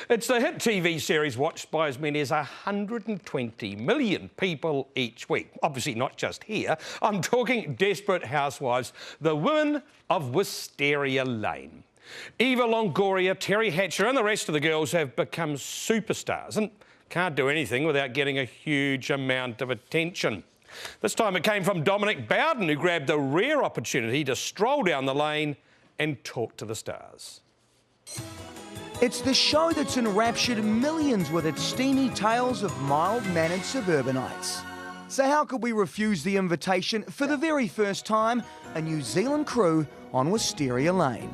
It's the hit TV series watched by as many as 120 million people each week. Obviously not just here. I'm talking Desperate Housewives, the women of Wisteria Lane. Eva Longoria, Terry Hatcher and the rest of the girls have become superstars and can't do anything without getting a huge amount of attention. This time it came from Dominic Bowden, who grabbed the rare opportunity to stroll down the lane and talk to the stars. It's the show that's enraptured millions with its steamy tales of mild-mannered suburbanites. So how could we refuse the invitation for the very first time, a New Zealand crew on Wisteria Lane?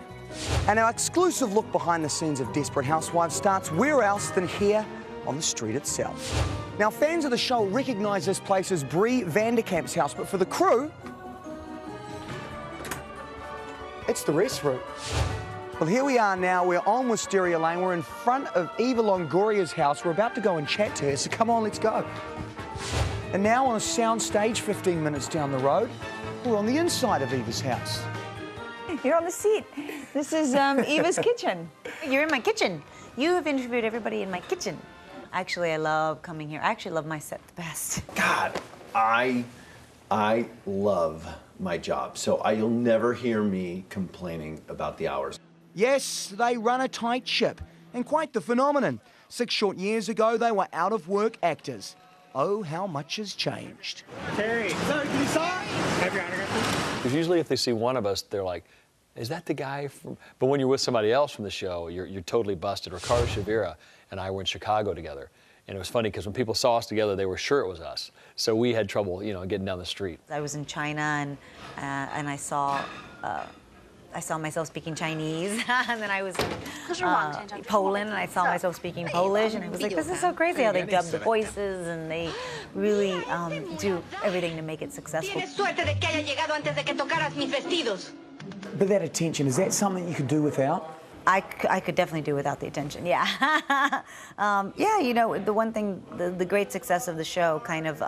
And our exclusive look behind the scenes of Desperate Housewives starts where else than here on the street itself. Now, fans of the show recognise this place as Brie Vanderkamp's house, but for the crew, it's the restroom. Well, here we are now. We're on Wisteria Lane. We're in front of Eva Longoria's house. We're about to go and chat to her, so come on, let's go. And now on a sound stage 15 minutes down the road, we're on the inside of Eva's house. You're on the seat. This is Eva's kitchen. You're in my kitchen. You have interviewed everybody in my kitchen. Actually, I love coming here. I actually love my set the best. God, I love my job, so you'll never hear me complaining about the hours. Yes, they run a tight ship, and quite the phenomenon. 6 short years ago, they were out-of-work actors. Oh, how much has changed. Terry, sir, can you sign? Have your autograph? Because usually if they see one of us, they're like, is that the guy from... But when you're with somebody else from the show, you're totally busted. Ricardo Shavira and I were in Chicago together. And it was funny because when people saw us together, they were sure it was us. So we had trouble, you know, getting down the street. I was in China and I saw myself speaking Chinese. And then I was in Poland and I saw myself speaking Polish. And I was like, this is so crazy how they dub the voices and they really do everything to make it successful. But that attention, is that something you could do without? I could definitely do without the attention, yeah. Yeah, you know, the one thing, the great success of the show kind of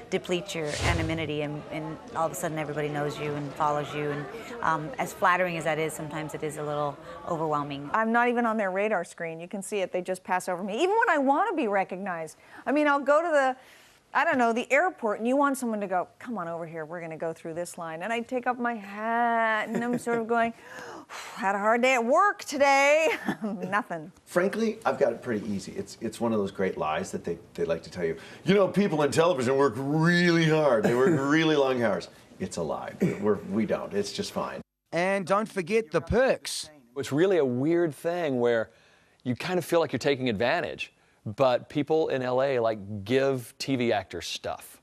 depletes your anonymity and all of a sudden everybody knows you and follows you. And as flattering as that is, sometimes it is a little overwhelming. I'm not even on their radar screen. You can see it. They just pass over me. Even when I want to be recognized. I mean, I'll go to the, I don't know, the airport, and you want someone to go, come on over here, we're going to go through this line. And I take off my hat, and I'm sort of going, had a hard day at work today. Nothing. Frankly, I've got it pretty easy. It's one of those great lies that they like to tell you. You know, people in television work really hard. They work really long hours. It's a lie. We don't. It's just fine. And don't forget the perks. It's really a weird thing where you kind of feel like you're taking advantage, but people in LA like give TV actors stuff.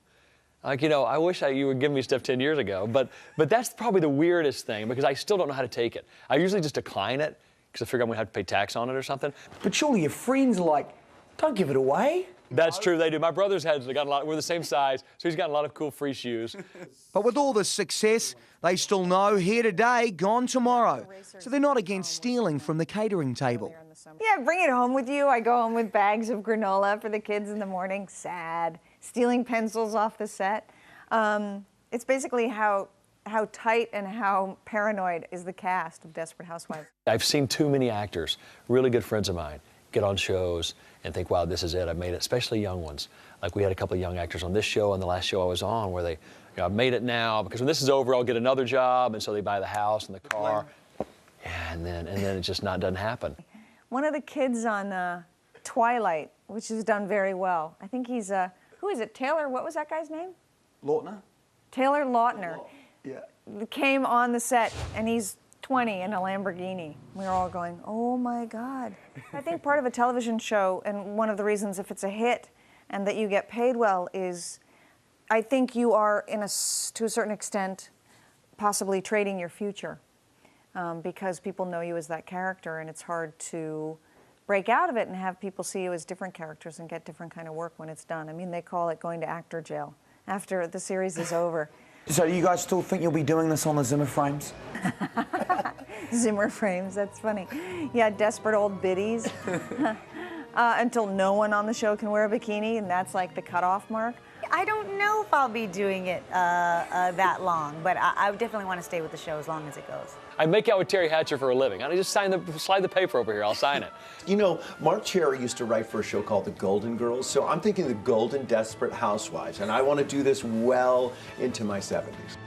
Like, you know, I wish you would give me stuff 10 years ago, but that's probably the weirdest thing because I still don't know how to take it. I usually just decline it because I figure I'm going to have to pay tax on it or something. But surely your friends are like, don't give it away. That's true, they do. My brother's got a lot, we're the same size, so he's got a lot of cool free shoes. But with all this success, they still know here today, gone tomorrow. So they're not against stealing from the catering table. Yeah, bring it home with you. I go home with bags of granola for the kids in the morning. Sad. Stealing pencils off the set. It's basically how tight and how paranoid is the cast of Desperate Housewives. I've seen too many actors, really good friends of mine, get on shows and think, wow, this is it, I've made it, especially young ones. Like we had a couple of young actors on this show and the last show I was on where they, you know, I've made it now because when this is over, I'll get another job, and so they buy the house and the car. Yeah, and then it just doesn't happen. One of the kids on Twilight, which has done very well, I think he's, who is it, Taylor, what was that guy's name? Lautner? Taylor Lautner. Yeah. Came on the set, and he's 20 in a Lamborghini. We were all going, oh my God. I think part of a television show, and one of the reasons if it's a hit and that you get paid well is, I think you are, to a certain extent, possibly trading your future. Because people know you as that character, and it's hard to break out of it and have people see you as different characters and get different kind of work when it's done. I mean, they call it going to actor jail after the series is over. So you guys still think you'll be doing this on the Zimmer frames? Zimmer frames, that's funny. Yeah, desperate old biddies. Until no one on the show can wear a bikini, and that's like the cutoff mark. I don't know if I'll be doing it that long, but I definitely want to stay with the show as long as it goes. I make out with Terry Hatcher for a living. I just slide the paper over here. I'll sign it. You know, Mark Cherry used to write for a show called The Golden Girls, so I'm thinking The Golden Desperate Housewives, and I want to do this well into my 70s.